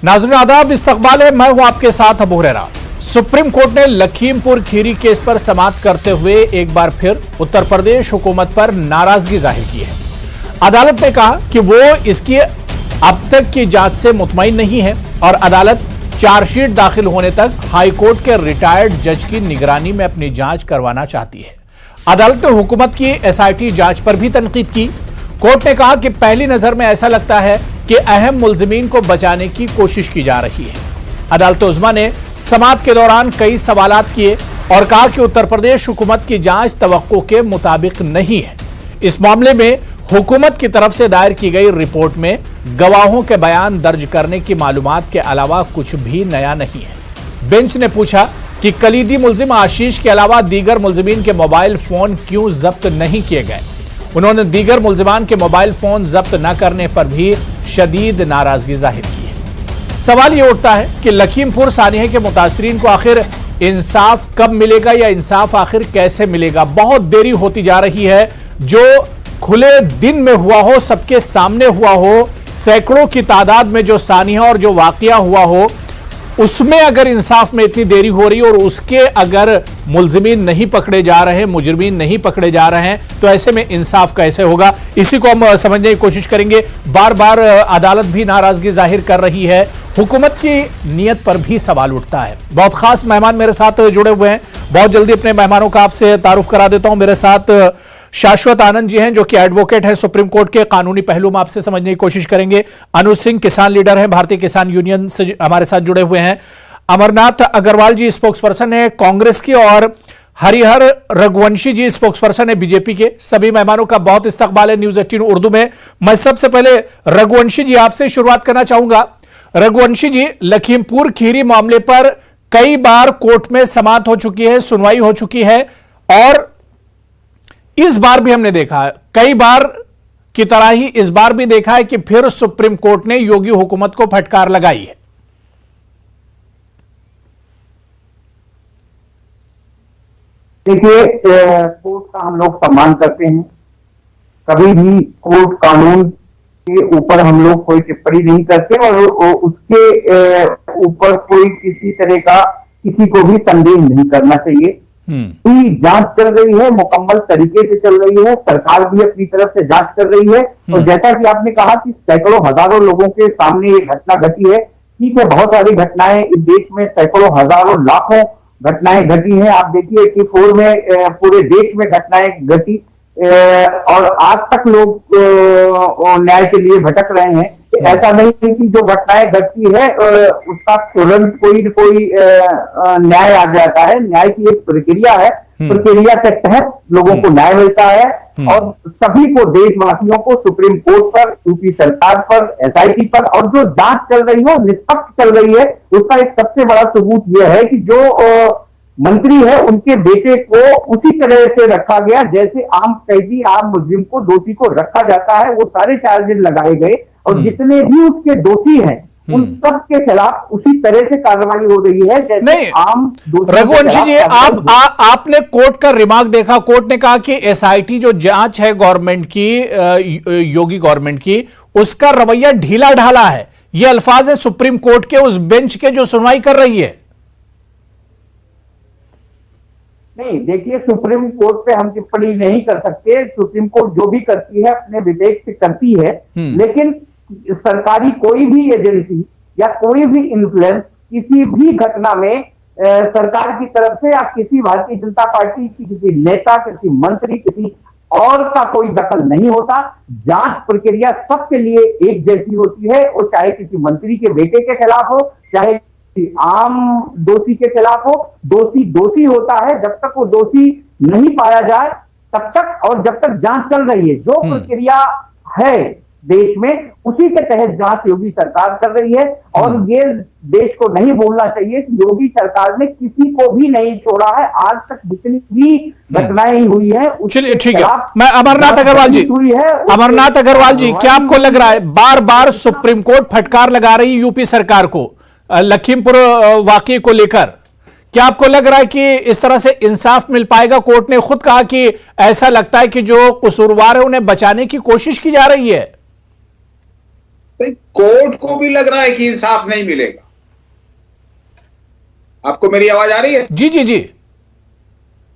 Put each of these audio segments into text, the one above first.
नाज़रीन आदाब, इस्तकबाल है, मैं हूं आपके साथ अबू हुरैरा। सुप्रीम कोर्ट ने लखीमपुर खीरी केस पर समाअत करते हुए एक बार फिर उत्तर प्रदेश हुकूमत पर नाराजगी जाहिर की है। अदालत ने कहा कि वो इसकी अब तक की जांच से मुतमईन नहीं है और अदालत चार्जशीट दाखिल होने तक हाईकोर्ट के रिटायर्ड जज की निगरानी में अपनी जांच करवाना चाहती है। अदालत ने हुकूमत की एसआईटी जांच पर भी तनकीद की। कोर्ट ने कहा कि पहली नजर में ऐसा लगता है कि अहम मुलजिमीन को बचाने की कोशिश की जा रही है। अदालत उज़्मा ने समाअत के दौरान कई सवालात किए और कहा कि उत्तर प्रदेश हुकूमत की जांच तवक्को के मुताबिक नहीं है। इस मामले में हुकूमत की तरफ से दायर की गई रिपोर्ट में गवाहों के बयान दर्ज करने की मालूमात के अलावा कुछ भी नया नहीं है। बेंच ने पूछा कि कलीदी मुलजिम आशीष के अलावा दीगर मुलजिमीन के मोबाइल फोन क्यों जब्त नहीं किए गए। उन्होंने दीगर मुलजिमान के मोबाइल फोन जब्त न करने पर भी शदीद नाराजगी जाहिर की है। सवाल यह उठता है कि लखीमपुर सानिया के मुतासरीन को आखिर इंसाफ कब मिलेगा या इंसाफ आखिर कैसे मिलेगा। बहुत देरी होती जा रही है। जो खुले दिन में हुआ हो, सबके सामने हुआ हो, सैकड़ों की तादाद में जो सानिया और जो वाकया हुआ हो, उसमें अगर इंसाफ में इतनी देरी हो रही और उसके अगर मुलजिमीन नहीं पकड़े जा रहे, मुजरिमीन नहीं पकड़े जा रहे हैं, तो ऐसे में इंसाफ कैसे होगा। इसी को हम समझने की कोशिश करेंगे। बार बार अदालत भी नाराजगी जाहिर कर रही है, हुकूमत की नीयत पर भी सवाल उठता है। बहुत खास मेहमान मेरे साथ जुड़े हुए हैं। बहुत जल्दी अपने मेहमानों का आपसे तारुफ करा देता हूं। मेरे साथ शाश्वत आनंद जी हैं जो कि एडवोकेट हैं, सुप्रीम कोर्ट के कानूनी पहलू में आपसे समझने की कोशिश करेंगे। अनुज सिंह किसान लीडर हैं, भारतीय किसान यूनियन से हमारे साथ जुड़े हुए हैं। अमरनाथ अग्रवाल जी स्पोक्स पर्सन है कांग्रेस की और हरिहर रघुवंशी जी स्पोक्स पर्सन है बीजेपी के। सभी मेहमानों का बहुत इस्तकबाल है न्यूज 18 उर्दू में। मैं सबसे पहले रघुवंशी जी आपसे शुरुआत करना चाहूंगा। रघुवंशी जी, लखीमपुर खीरी मामले पर कई बार कोर्ट में समाअत हो चुकी है, सुनवाई हो चुकी है और इस बार भी हमने देखा है, कई बार की तरह ही इस बार भी देखा है कि फिर सुप्रीम कोर्ट ने योगी हुकूमत को फटकार लगाई है। देखिए, कोर्ट का हम लोग सम्मान करते हैं। कभी भी कोर्ट कानून के ऊपर हम लोग कोई टिप्पणी नहीं करते और उसके ऊपर कोई किसी तरह का किसी को भी संदेह नहीं करना चाहिए। जांच चल रही है, मुकम्मल तरीके से चल रही है, सरकार भी अपनी तरफ से जांच कर रही है। और जैसा कि आपने कहा कि सैकड़ों हजारों लोगों के सामने ये घटना घटी है, ठीक है, बहुत सारी घटनाएं इस देश में सैकड़ों हजारों लाखों घटनाएं घटी हैं। आप देखिए 84 में पूरे देश में घटनाएं घटी और आज तक लोग न्याय के लिए भटक रहे हैं। ऐसा नहीं है कि जो घटनाएं घटती है उसका तुरंत कोई न कोई न्याय आ जाता है। न्याय की एक प्रक्रिया है, प्रक्रिया के तहत लोगों को न्याय मिलता है और सभी को, देशवासियों को सुप्रीम कोर्ट पर, यूपी सरकार पर, एसआईटी पर और जो जांच चल रही है निष्पक्ष चल रही है, उसका एक सबसे बड़ा सबूत यह है कि जो मंत्री है उनके बेटे को उसी तरह से रखा गया जैसे आम कैदी, आम मुजरिम को, दोषी को रखा जाता है। वो सारे चार्जेस लगाए गए और जितने भी उसके दोषी हैं उन सब के खिलाफ उसी तरह से कार्रवाई हो रही है जैसे नहीं, आम रघुवंशी जी, आपने कोर्ट का रिमार्क देखा। कोर्ट ने कहा कि एसआईटी जो जांच है गवर्नमेंट की, योगी गवर्नमेंट की, उसका रवैया ढीला ढाला है। ये अल्फाज है सुप्रीम कोर्ट के उस बेंच के जो सुनवाई कर रही है। नहीं, देखिए, सुप्रीम कोर्ट पे हम टिप्पणी नहीं कर सकते। सुप्रीम कोर्ट जो भी करती है अपने विवेक से करती है, लेकिन सरकारी कोई भी एजेंसी या कोई भी इन्फ्लुएंस किसी भी घटना में सरकार की तरफ से या किसी भारतीय जनता पार्टी की किसी नेता, किसी मंत्री, किसी और का कोई दखल नहीं होता। जांच प्रक्रिया सबके लिए एक जैसी होती है, वो चाहे किसी मंत्री के बेटे के खिलाफ हो, चाहे आम दोषी के खिलाफ हो। दोषी दोषी होता है जब तक वो दोषी नहीं पाया जाए तब तक, और जब तक जांच चल रही है। जो प्रक्रिया है देश में उसी के तहत जांच योगी सरकार कर रही है और ये देश को नहीं भूलना चाहिए कि योगी सरकार ने किसी को भी नहीं छोड़ा है। आज तक जितनी भी घटनाएं हुई है, चलिए ठीक है। मैं अमरनाथ अग्रवाल जी हुई है, अमरनाथ अग्रवाल जी, क्या आपको लग रहा है बार बार सुप्रीम कोर्ट फटकार लगा रही है यूपी सरकार को लखीमपुर वाकये को लेकर? क्या आपको लग रहा है कि इस तरह से इंसाफ मिल पाएगा? कोर्ट ने खुद कहा कि ऐसा लगता है कि जो कसूरवार है उन्हें बचाने की कोशिश की जा रही है। तो कोर्ट को भी लग रहा है कि इंसाफ नहीं मिलेगा। आपको मेरी आवाज आ रही है? जी जी जी।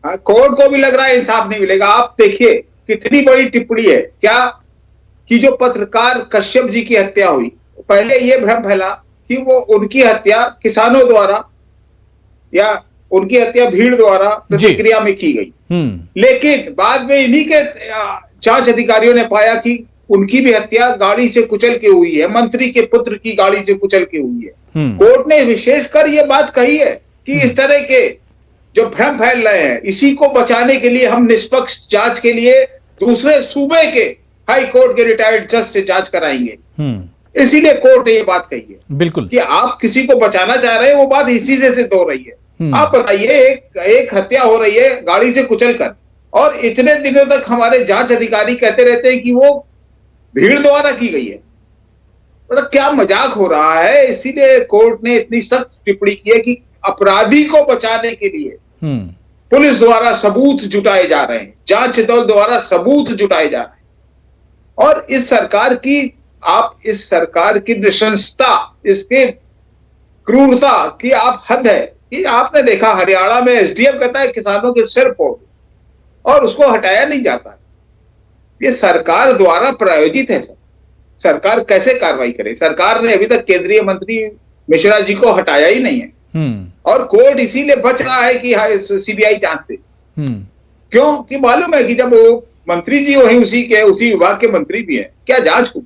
कोर्ट को भी लग रहा है इंसाफ नहीं मिलेगा। आप देखिए कितनी बड़ी टिप्पणी है क्या कि जो पत्रकार कश्यप जी की हत्या हुई, पहले यह भ्रम फैला कि वो उनकी हत्या किसानों द्वारा या उनकी हत्या भीड़ द्वारा प्रतिक्रिया में की गई, लेकिन बाद में इन्हीं के जांच अधिकारियों ने पाया कि उनकी भी हत्या गाड़ी से कुचल के हुई है, मंत्री के पुत्र की गाड़ी से कुचल के हुई है। कोर्ट ने विशेषकर यह बात कही है कि इस तरह के जो भ्रम फैल रहे हैं, इसी को बचाने के लिए हम निष्पक्ष जांच के लिए दूसरे सूबे के हाई कोर्ट के रिटायर्ड जज से जांच कराएंगे। इसीलिए कोर्ट ने ये बात कही है बिल्कुल कि आप किसी को बचाना चाह रहे हैं, वो बात इसी से सिद्ध हो रही है। आप बताइए, एक हत्या हो रही है गाड़ी से कुचल कर, और इतने दिनों तक हमारे जांच अधिकारी कहते रहते हैं कि वो भीड़ द्वारा की गई है। मतलब क्या मजाक हो रहा है। इसीलिए कोर्ट ने इतनी सख्त टिप्पणी की है कि अपराधी को बचाने के लिए पुलिस द्वारा सबूत जुटाए जा रहे हैं, जांच दल द्वारा सबूत जुटाए जा रहे हैं। और इस सरकार की नृशंसता, इसके क्रूरता की आप हद है कि आपने देखा हरियाणा में एसडीएम कहता है किसानों के सिर फोड़ दो और उसको हटाया नहीं जाता। ये सरकार द्वारा प्रायोजित है। सरकार कैसे कार्रवाई करे? सरकार ने अभी तक केंद्रीय मंत्री मिश्रा जी को हटाया ही नहीं है, और कोर्ट इसीलिए बच रहा है कि सीबीआई जांच से। क्यों? कि मालूम है कि जब वो मंत्री जी वही उसी विभाग के मंत्री भी हैं, क्या जांच हो?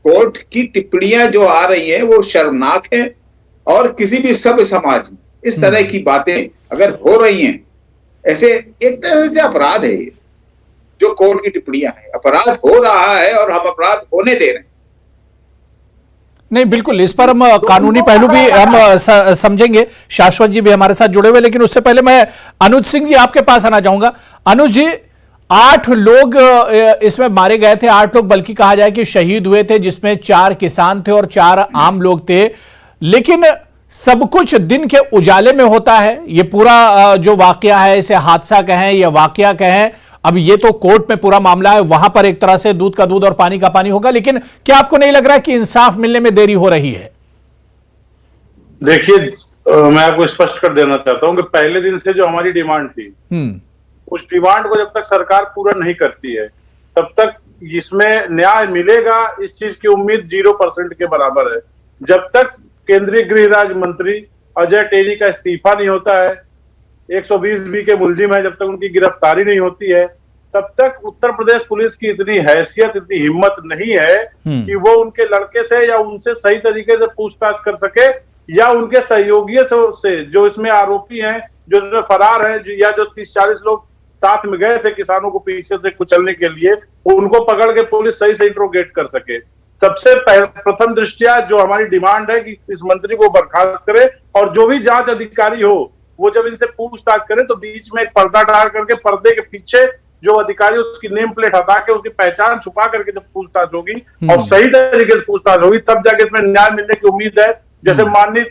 कोर्ट की टिप्पणियां जो आ रही हैं वो शर्मनाक है, और किसी भी सभ्य समाज में इस तरह की बातें अगर हो रही हैं, ऐसे एक तरह से अपराध है। जो कोर्ट की टिप्पणियां हैं, अपराध हो रहा है और हम अपराध होने दे रहे हैं। नहीं बिल्कुल, इस पर हम कानूनी पहलू भी हम समझेंगे। शाश्वत जी भी हमारे साथ जुड़े हुए, लेकिन उससे पहले मैं अनुज सिंह जी आपके पास आना चाहूंगा। अनुज जी, 8 लोग इसमें मारे गए थे, 8 लोग बल्कि कहा जाए कि शहीद हुए थे, जिसमें 4 किसान थे और 4 आम लोग थे। लेकिन सब कुछ दिन के उजाले में होता है। ये पूरा जो वाकया है, इसे हादसा कहें या वाकया कहें, अब ये तो कोर्ट में पूरा मामला है, वहां पर एक तरह से दूध का दूध और पानी का पानी होगा। लेकिन क्या आपको नहीं लग रहा है कि इंसाफ मिलने में देरी हो रही है? देखिए, मैं आपको स्पष्ट कर देना चाहता हूं कि पहले दिन से जो हमारी डिमांड थी, उस डिमांड को जब तक सरकार पूरा नहीं करती है, तब तक इसमें न्याय मिलेगा, इस चीज की उम्मीद 0% के बराबर है। जब तक केंद्रीय गृह राज्य मंत्री अजय टेनी का इस्तीफा नहीं होता है, 120B के मुलजिम है, जब तक उनकी गिरफ्तारी नहीं होती है, तब तक उत्तर प्रदेश पुलिस की इतनी हैसियत, इतनी हिम्मत नहीं है कि वो उनके लड़के से या उनसे सही तरीके से पूछताछ कर सके, या उनके सहयोगियों से जो इसमें आरोपी हैं, जो इसमें फरार हैं, या जो 30-40 लोग साथ में गए थे किसानों को पीछे से कुचलने के लिए, उनको पकड़ के पुलिस सही से इंट्रोगेट कर सके। सबसे प्रथम दृष्टिया जो हमारी डिमांड है कि इस मंत्री को बर्खास्त करे, और जो भी जांच अधिकारी हो वो जब इनसे पूछताछ करे तो बीच में एक पर्दा डाल करके, पर्दे के पीछे जो अधिकारी उसकी नेम प्लेट हटा के उसकी पहचान छुपा करके जब पूछताछ होगी और सही तरीके से पूछताछ होगी, तब जाके इसमें न्याय मिलने की उम्मीद है। जैसे माननीय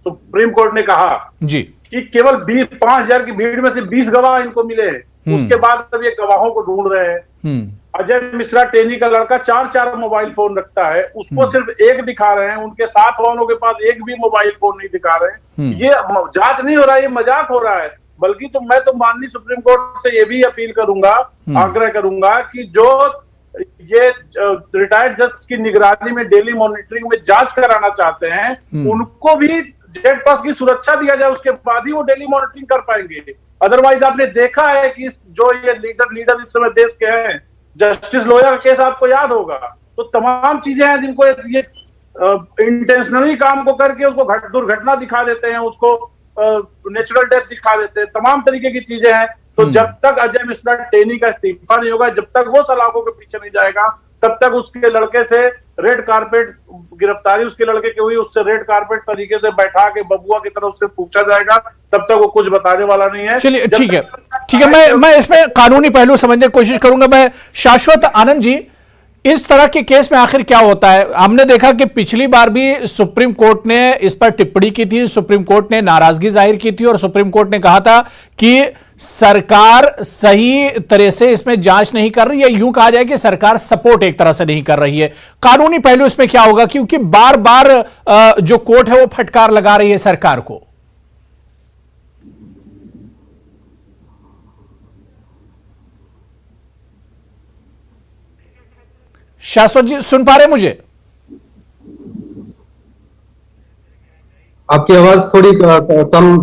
सुप्रीम कोर्ट ने कहा जी कि केवल 5,000 की भीड़ में से 20 गवाह इनको मिले हैं, उसके बाद तब ये गवाहों को ढूंढ रहे हैं। अजय मिश्रा टेनी का लड़का 4 मोबाइल फोन रखता है, उसको सिर्फ एक दिखा रहे हैं, उनके साथ वालों के पास एक भी मोबाइल फोन नहीं दिखा रहे हैं। ये जांच नहीं हो रहा है, ये मजाक हो रहा है। बल्कि तो मैं तो माननीय सुप्रीम कोर्ट से ये भी अपील करूंगा, आग्रह करूंगा कि जो ये रिटायर्ड जज की निगरानी में डेली मॉनिटरिंग में जांच कराना चाहते हैं, उनको भी जेट पास की सुरक्षा दिया जाए, उसके बाद ही वो डेली मॉनिटरिंग कर पाएंगे। अदरवाइज आपने देखा है कि जो ये लीडर इस समय देश के हैं, जस्टिस लोया का केस आपको याद होगा, तो तमाम चीजें हैं जिनको ये इंटेंशनली काम को करके उसको दुर्घटना दिखा देते हैं, उसको नेचुरल डेथ दिखा देते हैं, तमाम तरीके की चीजें हैं। तो जब तक अजय मिश्रा टेनी का इस्तीफा नहीं होगा, जब तक वो सलाखों के पीछे नहीं जाएगा, तब तक उसके लड़के से रेड कारपेट गिरफ्तारी उसके लड़के की हुई, उससे रेड कारपेट तरीके से बैठा के बबुआ की तरह उससे पूछा जाएगा, तब तक वो कुछ बताने वाला नहीं है। चलिए ठीक है, मैं इसमें कानूनी पहलू समझने की कोशिश करूंगा। मैं शाश्वत आनंद जी, इस तरह के केस में आखिर क्या होता है? हमने देखा कि पिछली बार भी सुप्रीम कोर्ट ने इस पर टिप्पणी की थी, सुप्रीम कोर्ट ने नाराजगी जाहिर की थी और सुप्रीम कोर्ट ने कहा था कि सरकार सही तरह से इसमें जांच नहीं कर रही है, यूं कहा जाए कि सरकार सपोर्ट एक तरह से नहीं कर रही है। कानूनी पहलू इसमें क्या होगा, क्योंकि बार बार जो कोर्ट है वो फटकार लगा रही है सरकार को। शाश्वत जी सुन पा रहे मुझे? आपकी आवाज थोड़ी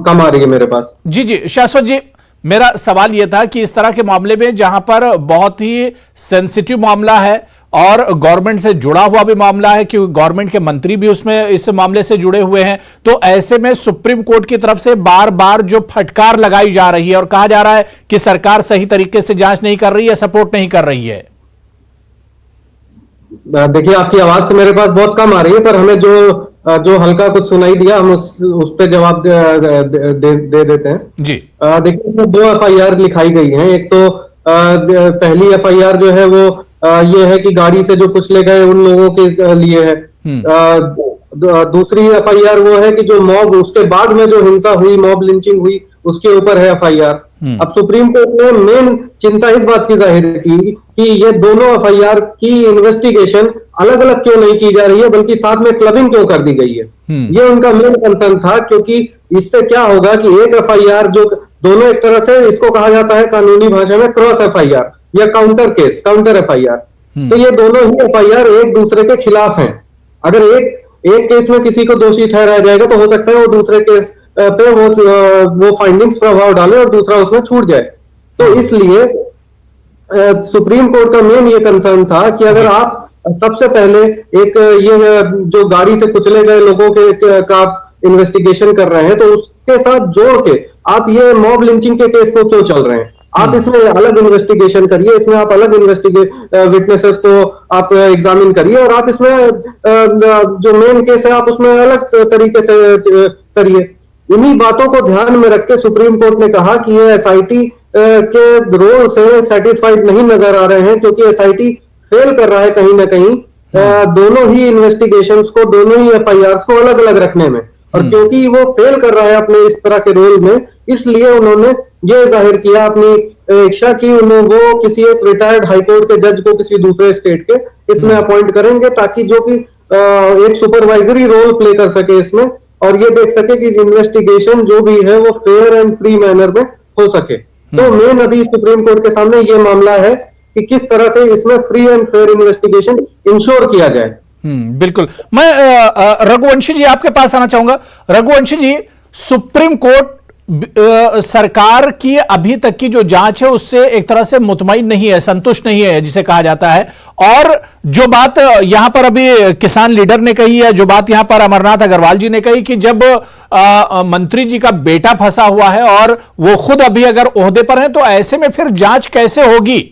कम आ रही है मेरे पास। जी जी शाश्वत जी, मेरा सवाल यह था कि इस तरह के मामले में जहां पर बहुत ही सेंसिटिव मामला है और गवर्नमेंट से जुड़ा हुआ भी मामला है, क्योंकि गवर्नमेंट के मंत्री भी उसमें इस मामले से जुड़े हुए हैं, तो ऐसे में सुप्रीम कोर्ट की तरफ से बार बार जो फटकार लगाई जा रही है और कहा जा रहा है कि सरकार सही तरीके से जांच नहीं कर रही है, सपोर्ट नहीं कर रही है। देखिए, आपकी आवाज तो मेरे पास बहुत कम आ रही है, पर हमें जो हल्का कुछ सुनाई दिया हम उस पे जवाब दे देते हैं जी। देखिए, इसमें 2 FIR लिखाई गई हैं। एक तो पहली FIR जो है वो ये है कि गाड़ी से जो कुचले गए उन लोगों के लिए है। दूसरी FIR वो है कि जो मॉब, उसके बाद में जो हिंसा हुई, मॉब लिंचिंग हुई, उसके ऊपर है FIR। अब सुप्रीम कोर्ट ने मेन चिंता इस बात की जाहिर की कि ये दोनों FIR की इन्वेस्टिगेशन अलग अलग क्यों नहीं की जा रही है, बल्कि साथ में क्लबिंग क्यों कर दी गई है। ये उनका मेन कंसर्न था, क्योंकि इससे क्या होगा कि एक FIR जो दोनों एक तरह से, इसको कहा जाता है कानूनी भाषा में क्रॉस FIR या काउंटर केस, काउंटर FIR। तो ये दोनों ही FIR एक दूसरे के खिलाफ हैं। अगर एक केस में किसी को दोषी ठहराया जाएगा तो हो सकता है वो दूसरे केस पे वो फाइंडिंग्स प्रभाव डाले और दूसरा उसमें छूट जाए। तो इसलिए सुप्रीम कोर्ट का मेन ये कंसर्न था कि अगर आप सबसे पहले एक ये जो गाड़ी से कुचले गए लोगों के का इन्वेस्टिगेशन कर रहे हैं, तो उसके साथ जोड़ के आप ये मॉब लिंचिंग के केस को क्यों चल रहे हैं? आप इसमें अलग इन्वेस्टिगेशन करिए, इसमें आप अलग विटनेसेस को आप एग्जामिन करिए और आप इसमें जो मेन केस है आप उसमें अलग तरीके से करिए। इन्हीं बातों को ध्यान में रख के सुप्रीम कोर्ट ने कहा कि ये SIT के रोल से सेटिस्फाइड नहीं नजर आ रहे हैं, क्योंकि SIT फेल कर रहा है कहीं ना कहीं दोनों ही इन्वेस्टिगेशंस को, दोनों ही FIRs को अलग अलग रखने में। और क्योंकि वो फेल कर रहा है अपने इस तरह के रोल में, इसलिए उन्होंने ये जाहिर किया अपनी इच्छा की वो किसी एक रिटायर्ड हाईकोर्ट के जज को किसी दूसरे स्टेट के इसमें अपॉइंट करेंगे, ताकि जो कि एक सुपरवाइजरी रोल प्ले कर सके इसमें और ये देख सके कि इन्वेस्टिगेशन जो भी है वो फेयर एंड फ्री मैनर में हो सके। तो मेन अभी सुप्रीम कोर्ट के सामने ये मामला है कि किस तरह से इसमें free and fair investigation ensure किया जाए। बिल्कुल। मैं रघुवंशी जी आपके पास आना चाहूंगा। रघुवंशी जी, सुप्रीम कोर्ट सरकार की अभी तक की जो जांच है उससे एक तरह से मुतमईन नहीं है, संतुष्ट नहीं है जिसे कहा जाता है। और जो बात यहां पर अभी किसान लीडर ने कही है, जो बात यहां पर अमरनाथ अग्रवाल जी ने कही कि जब मंत्री जी का बेटा फंसा हुआ है और वो खुद अभी अगर ओहदे पर है, तो ऐसे में फिर जांच कैसे होगी?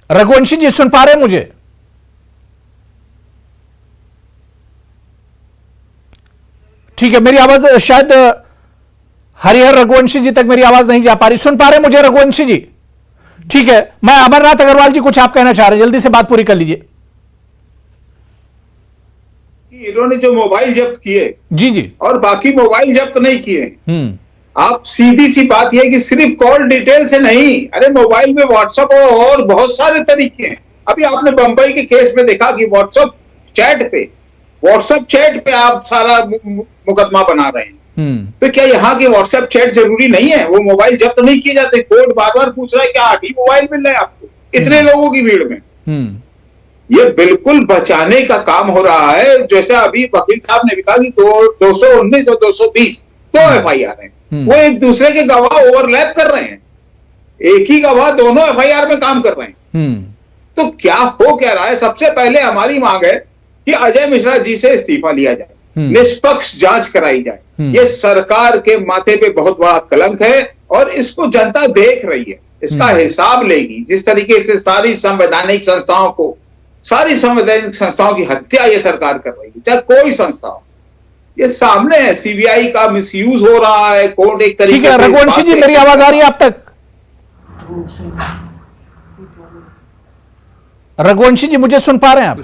रघुवंशी जी सुन पा रहे हैं मुझे? ठीक है, मेरी आवाज शायद हरिहर रघुवंशी जी तक मेरी आवाज नहीं जा पा रही। सुन पा रहे हैं मुझे रघुवंशी जी? ठीक है, मैं अमरनाथ अग्रवाल जी कुछ आप कहना चाह रहे हैं, जल्दी से बात पूरी कर लीजिए। इन्होंने जो मोबाइल जब्त किए जी जी और बाकी मोबाइल जब्त नहीं किए, आप सीधी सी बात यह कि सिर्फ कॉल डिटेल से नहीं, अरे मोबाइल में व्हाट्सएप और बहुत सारे तरीके हैं। अभी आपने बंबई के केस में देखा कि व्हाट्सएप चैट पे आप सारा मुकदमा बना रहे हैं। तो क्या यहाँ के व्हाट्सएप चैट जरूरी नहीं है? वो मोबाइल जब्त नहीं किए जाते? कोर्ट बार बार पूछ रहा है क्या 8 ही मोबाइल मिल रहे हैं आपको इतने लोगों की भीड़ में? ये बिल्कुल बचाने का काम हो रहा है। जैसे अभी वकील साहब ने भी कहा कि 219 और 220 दो FIR हैं, वो एक दूसरे के गवाह ओवरलैप कर रहे हैं, एक ही गवाह दोनों FIR में काम कर रहे हैं। तो क्या हो क्या रहा है? सबसे पहले हमारी मांग है कि अजय मिश्रा जी से इस्तीफा लिया जाए, निष्पक्ष जांच कराई जाए। ये सरकार के माथे पे बहुत बड़ा कलंक है और इसको जनता देख रही है, इसका हिसाब लेगी। जिस तरीके से सारी संवैधानिक संस्थाओं की हत्या ये सरकार कर रही है, चाहे कोई संस्था हो, ये सामने है, सीबीआई का मिसयूज हो रहा है, कोर्ट एक तरीके ठीक है रघुवंशी जी, मेरी आवाज आ रही है आप तक? रघुवंशी जी मुझे सुन पा रहे हैं आप?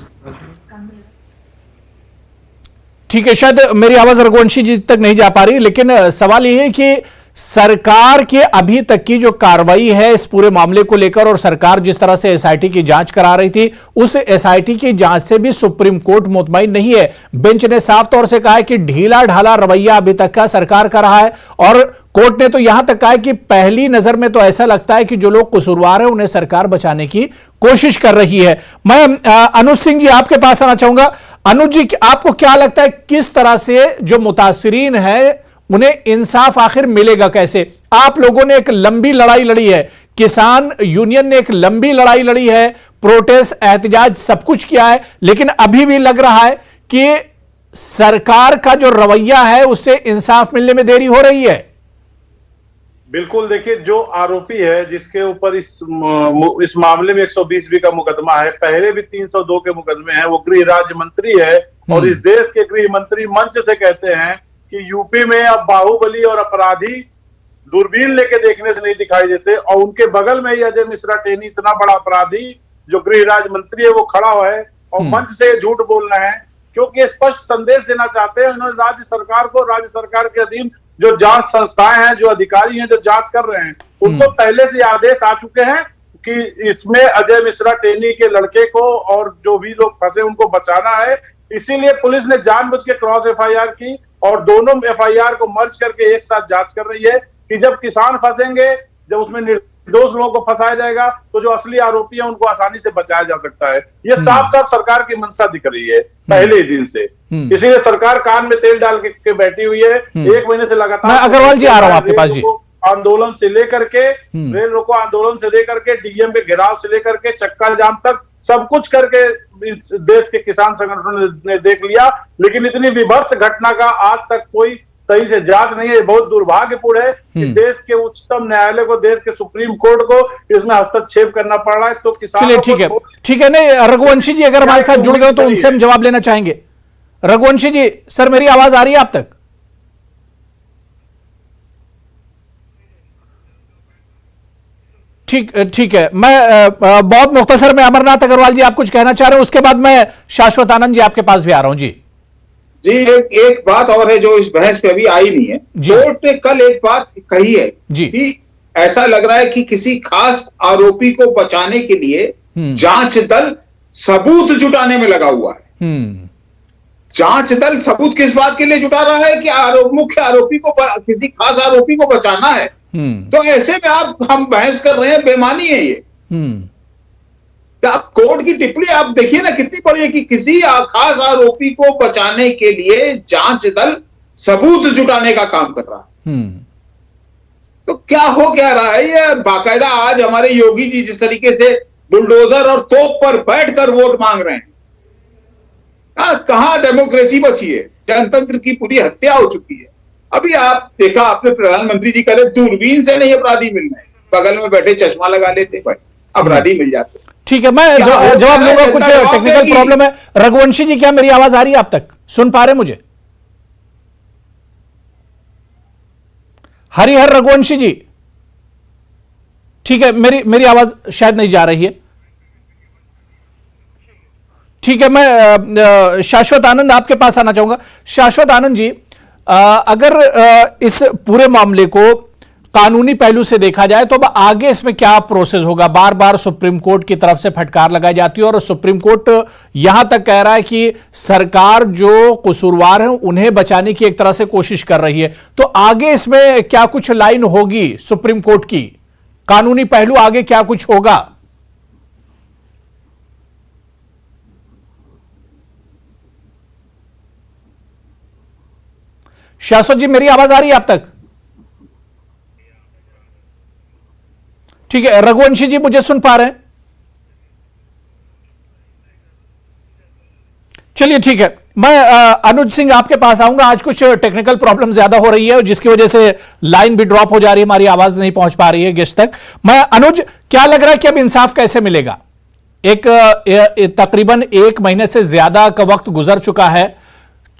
ठीक है, शायद मेरी आवाज रघुवंशी जी तक नहीं जा पा रही, लेकिन सवाल यह है कि सरकार के अभी तक की जो कार्रवाई है इस पूरे मामले को लेकर, और सरकार जिस तरह से एसआईटी की जांच करा रही थी, उस एसआईटी की जांच से भी सुप्रीम कोर्ट मुतमईन नहीं है। बेंच ने साफ तौर से कहा है कि ढीला ढाला रवैया अभी तक का सरकार का रहा है, और कोर्ट ने तो यहां तक कहा है कि पहली नजर में तो ऐसा लगता है कि जो लोग कसूरवार हैं उन्हें सरकार बचाने की कोशिश कर रही है। मैं अनुज सिंह जी आपके पास आना चाहूंगा। अनुज जी, आपको क्या लगता है किस तरह से जो मुतासिरीन है उन्हें इंसाफ आखिर मिलेगा कैसे? आप लोगों ने एक लंबी लड़ाई लड़ी है, किसान यूनियन ने एक लंबी लड़ाई लड़ी है, प्रोटेस्ट एहतजाज सब कुछ किया है, लेकिन अभी भी लग रहा है कि सरकार का जो रवैया है उससे इंसाफ मिलने में देरी हो रही है। बिल्कुल, देखिए जो आरोपी है जिसके ऊपर इस मामले में 120B का मुकदमा है, पहले भी 302 के मुकदमे हैं, वो गृह राज्य मंत्री है, और इस देश के गृह मंत्री मंच से कहते हैं कि यूपी में अब बाहुबली और अपराधी दूरबीन लेके देखने से नहीं दिखाई देते, और उनके बगल में ही अजय मिश्रा टेनी, इतना बड़ा अपराधी जो गृह राज्य मंत्री है, वो खड़ा हुआ है और मंच से झूठ बोल रहे हैं, क्योंकि स्पष्ट संदेश देना चाहते हैं। उन्होंने राज्य सरकार को, राज्य सरकार के अधीन जो जांच संस्थाएं हैं, जो अधिकारी हैं, जो जांच कर रहे हैं, उनको पहले से आदेश आ चुके हैं कि इसमें अजय मिश्रा टेनी के लड़के को और जो भी लोग फंसे उनको बचाना है। इसीलिए पुलिस ने जानबूझ के क्रॉस एफआईआर की और दोनों एफआईआर को मर्ज करके एक साथ जांच कर रही है कि जब किसान फंसेंगे, जब उसमें निर्दोष लोगों को फंसाया जाएगा, तो जो असली आरोपी हैं उनको आसानी से बचाया जा सकता है। ये साफ साफ सरकार की मंशा दिख रही है पहले ही दिन से। इसीलिए सरकार कान में तेल डाल के बैठी हुई है। 1 महीने से लगातार अग्रवाल जी आ रहा हूं आपके पास जी। आंदोलन से लेकर के, रेल रोको आंदोलन से लेकर के, डीएम के घेराव से लेकर के चक्का जाम तक सब कुछ करके देश के किसान संगठनों ने देख लिया, लेकिन इतनी विभत्स घटना का आज तक कोई सही से जांच नहीं है। बहुत दुर्भाग्यपूर्ण है कि देश के उच्चतम न्यायालय को, देश के सुप्रीम कोर्ट को इसमें हस्तक्षेप करना पड़ रहा है। तो किसानों को ठीक है नहीं, रघुवंशी जी अगर हमारे साथ जुड़ गए तो उनसे हम जवाब लेना चाहेंगे। रघुवंशी जी, सर मेरी आवाज आ रही है आप तक? ठीक है, मैं बहुत मुख्तसर में, अमरनाथ अग्रवाल जी आप कुछ कहना चाह रहे हैं, उसके बाद मैं शाश्वत आनंद जी आपके पास भी आ रहा हूं। जी एक बात और है जो इस बहस पे अभी आई नहीं है। कोर्ट ने कल एक बात कही है कि ऐसा लग रहा है कि किसी खास आरोपी को बचाने के लिए जांच दल सबूत जुटाने में लगा हुआ है। जांच दल सबूत किस बात के लिए जुटा रहा है कि मुख्य आरोपी को, किसी खास आरोपी को बचाना है। तो ऐसे में हम बहस कर रहे हैं, बेमानी है ये। आप कोर्ट की टिप्पणी आप देखिए ना कितनी बड़ी है कि किसी खास आरोपी को बचाने के लिए जांच दल सबूत जुटाने का काम कर रहा है। तो क्या रहा है ये? बाकायदा आज हमारे योगी जी जिस तरीके से बुलडोजर और तोप पर बैठकर वोट मांग रहे हैं, कहां डेमोक्रेसी बची है? जनतंत्र की पूरी हत्या हो चुकी है। अभी आप देखा, आपने प्रधानमंत्री जी कह रहे दूरबीन से नहीं अपराधी मिल रहे, बगल में बैठे चश्मा लगा लेते भाई, अपराधी मिल जाते। ठीक है, मैं जवाब लूंगा। कुछ टेक्निकल प्रॉब्लम है। रघुवंशी जी, क्या मेरी आवाज आ रही है आप तक? सुन पा रहे मुझे? हरिहर रघुवंशी जी, ठीक है, मेरी आवाज शायद नहीं जा रही है। ठीक है, मैं शाश्वत आनंद आपके पास आना चाहूंगा। शाश्वत आनंद जी, अगर इस पूरे मामले को कानूनी पहलू से देखा जाए तो अब आगे इसमें क्या प्रोसेस होगा? बार बार सुप्रीम कोर्ट की तरफ से फटकार लगाई जाती है और सुप्रीम कोर्ट यहां तक कह रहा है कि सरकार जो कसूरवार हैं उन्हें बचाने की एक तरह से कोशिश कर रही है। तो आगे इसमें क्या कुछ लाइन होगी सुप्रीम कोर्ट की? कानूनी पहलू आगे क्या कुछ होगा? शाश्वत जी, मेरी आवाज आ रही है आप तक? ठीक है, रघुवंशी जी मुझे सुन पा रहे हैं? चलिए ठीक है, मैं अनुज सिंह आपके पास आऊंगा। आज कुछ टेक्निकल प्रॉब्लम ज्यादा हो रही है और जिसकी वजह से लाइन भी ड्रॉप हो जा रही है, हमारी आवाज नहीं पहुंच पा रही है गेस्ट तक। मैं अनुज, क्या लग रहा है कि अब इंसाफ कैसे मिलेगा? तकरीबन 1 महीने से ज्यादा का वक्त गुजर चुका है,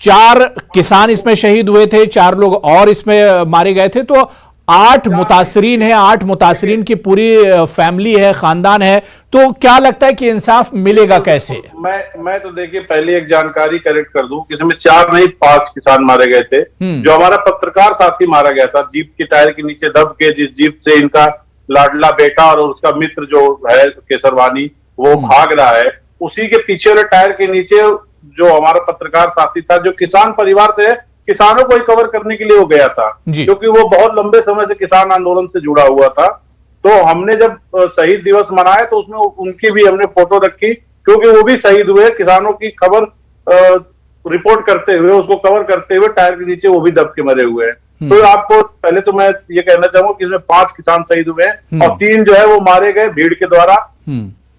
4 किसान इसमें शहीद हुए थे, 4 लोग और इसमें मारे गए थे, तो 8 मुतासरीन है, 8 मुतासरीन की पूरी फैमिली है, खानदान है, तो क्या लगता है कि इंसाफ मिलेगा कैसे? मैं तो देखिए पहले एक जानकारी करेक्ट कर दूं, इसमें 4 नहीं 5 किसान मारे गए थे। जो हमारा पत्रकार साथी मारा गया था, जीप के टायर के नीचे दब के, जिस जीप से इनका लाडला बेटा और उसका मित्र जो है केसरवानी वो भाग रहा है, उसी के पीछे वाले टायर के नीचे जो हमारा पत्रकार साथी था, जो किसान परिवार से, किसानों को ही कवर करने के लिए वो गया था, क्योंकि वो बहुत लंबे समय से किसान आंदोलन से जुड़ा हुआ था। तो हमने जब शहीद दिवस मनाया तो उसमें उनकी भी हमने फोटो रखी, क्योंकि वो भी शहीद हुए, किसानों की खबर रिपोर्ट करते हुए, उसको कवर करते हुए टायर के नीचे वो भी दब के मरे हुए हैं। तो आपको पहले तो मैं ये कहना चाहूंगा कि इसमें 5 किसान शहीद हुए हैं और 3 जो है वो मारे गए भीड़ के द्वारा,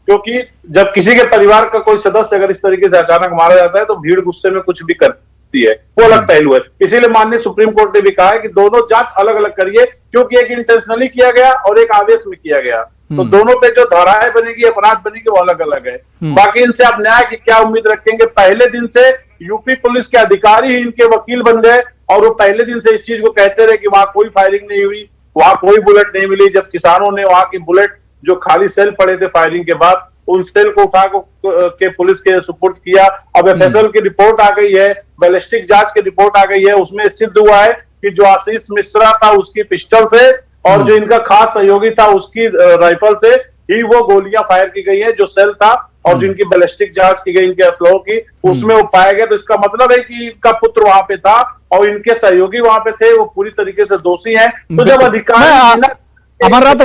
क्योंकि जब किसी के परिवार का कोई सदस्य अगर इस तरीके से अचानक मारा जाता है तो भीड़ गुस्से में कुछ भी करती है, वो अलग पहलू है। इसीलिए माननीय सुप्रीम कोर्ट ने भी कहा है कि दोनों जांच अलग अलग करिए, क्योंकि एक इंटेंशनली किया गया और एक आवेश में किया गया, तो दोनों पे जो धाराएं बनेगी, अपराध बनेगी, वो अलग अलग है। बाकी इनसे आप न्याय की क्या उम्मीद रखेंगे? पहले दिन से यूपी पुलिस के अधिकारी ही इनके वकील बन गए और वो पहले दिन से इस चीज को कहते रहे कि वहां कोई फायरिंग नहीं हुई, वहां कोई बुलेट नहीं मिली, जब किसानों ने वहां की बुलेट जो खाली सेल पड़े थे फायरिंग के बाद, उन सेल को उठा के पुलिस के सुपुर्द किया। अब एफएसएल की रिपोर्ट आ गई है, बैलिस्टिक जांच की रिपोर्ट आ गई है, उसमें सिद्ध हुआ है कि जो आशीष मिश्रा था उसकी पिस्टल से और जो इनका खास सहयोगी था उसकी राइफल से ही वो गोलियां फायर की गई है, जो सेल था, और जिनकी बैलिस्टिक जांच की गई इनके असलहों की, उसमें वो पाया गया। तो इसका मतलब है कि इनका पुत्र वहां पे था और इनके सहयोगी वहां पे थे, वो पूरी तरीके से दोषी हैं। तो जब अधिकारी अमरनाथ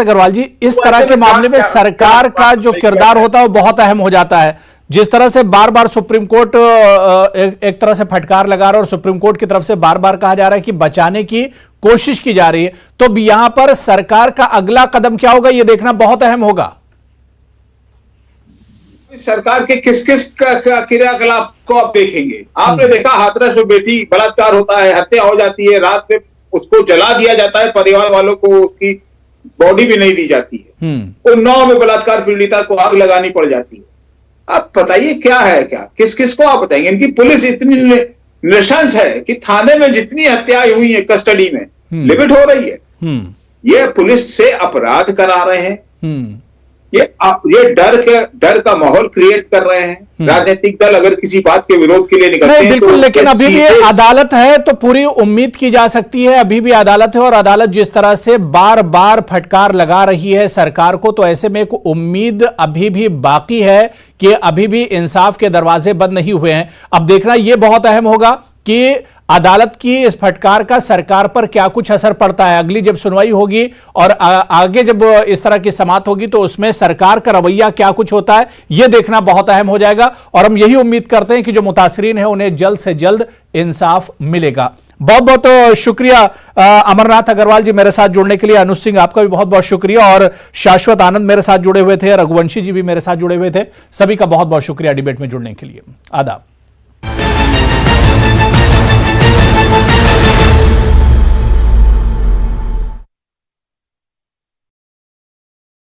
अग्रवाल जी, इस तरह के मामले में सरकार का जो किरदार होता है वो बहुत अहम हो जाता है। जिस तरह से बार बार सुप्रीम कोर्ट एक तरह से फटकार लगा रहा है और सुप्रीम कोर्ट की तरफ से बार बार कहा जा रहा है कि बचाने की कोशिश की जा रही है, तो यहां पर सरकार का अगला कदम क्या होगा, यह देखना बहुत अहम होगा। सरकार के किस किस क्रियाकलाप को आप देखेंगे? आपने देखा हाथरस में बेटी बलात्कार होता है, हत्या हो जाती है, रात में उसको जला दिया जाता है, परिवार वालों को उसकी बॉडी भी नहीं दी जाती है। उन्नाव में बलात्कार पीड़िता को आग लगानी पड़ जाती है। आप बताइए क्या है, क्या किस किस को आप बताएंगे? इनकी पुलिस इतनी नृशंस है कि थाने में जितनी हत्याएं हुई है कस्टडी में लिमिट हो रही है। ये पुलिस से अपराध करा रहे हैं, ये डर का माहौल क्रिएट कर रहे हैं। राजनीतिक दल अगर किसी बात के विरोध के लिए निकलते हैं बिल्कुल, तो लेकिन अभी भी अदालत है तो पूरी उम्मीद की जा सकती है, अभी भी अदालत है, और अदालत जिस तरह से बार बार फटकार लगा रही है सरकार को, तो ऐसे में एक उम्मीद अभी भी बाकी है कि अभी भी इंसाफ के दरवाजे बंद नहीं हुए हैं। अब देखना यह बहुत अहम होगा कि अदालत की इस फटकार का सरकार पर क्या कुछ असर पड़ता है। अगली जब सुनवाई होगी और आगे जब इस तरह की समाअत होगी तो उसमें सरकार का रवैया क्या कुछ होता है, यह देखना बहुत अहम हो जाएगा। और हम यही उम्मीद करते हैं कि जो मुतासरीन है उन्हें जल्द से जल्द इंसाफ मिलेगा। बहुत बहुत शुक्रिया अमरनाथ अग्रवाल जी मेरे साथ जुड़ने के लिए। अनुज सिंह आपका भी बहुत बहुत शुक्रिया, और शाश्वत आनंद मेरे साथ जुड़े हुए थे, रघुवंशी जी भी मेरे साथ जुड़े हुए थे। सभी का बहुत बहुत शुक्रिया डिबेट में जुड़ने के लिए। आदाब।